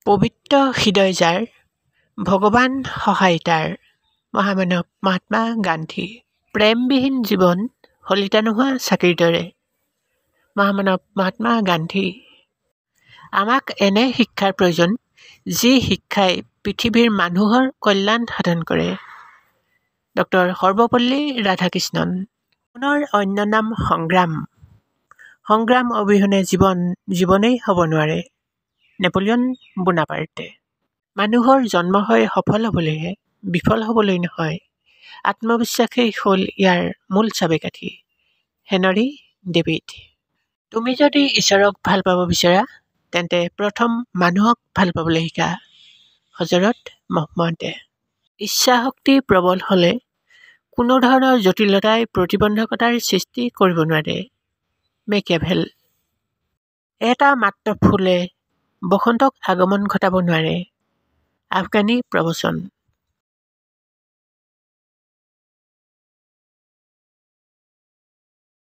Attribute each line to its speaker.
Speaker 1: পবিত্ৰ হৃদয় যাৰ, ভগৱান সহায় তাৰ, মহামানৱ মহাত্মা গান্ধী। প্ৰেমবিহীন জীৱন শলিতা নোহোৱা চাকিৰ দৰে, মহামানৱ মহাত্মা গান্ধী। আমাক এনে শিক্ষাৰ প্ৰয়োজন, যি শিক্ষাই পৃথিৱীৰ মানুহৰ কল্যাণ সাধন কৰে। ডক্টৰ সৰ্বপল্লী ৰাধাকৃষ্ণন। জীৱনৰ অন্য নাম সংগ্ৰাম। সংগ্ৰাম অবিহনে জীৱনেই হ'ব নোৱাৰে। Napoleon Bonaparte. মানুহৰ জন্ম হয় সফল হ'বলৈহে, বিফল হ'বলৈ নহয়। আত্মবিশ্বাসেই হ'ল ইয়াৰ মূল চাবিকাঠি। Henry David. তুমি যদি ঈশ্বৰক ভাল পাব বিচৰা, তেন্তে প্ৰথম মানুহক ভাল পাবলৈ শিকা। হজৰত মহম্মদে। ইচ্ছাশক্তি প্ৰবল হ'লে কোনো ধৰণৰ জটিলতাই প্ৰতিবন্ধকতাৰ সৃষ্টি কৰিব নোৱাৰে। মেকিয়াভেল। এটা মাত্ৰ ফুলে বসন্তক আগমন ঘটাব নোৱাৰে। আফগানী প্ৰবচন।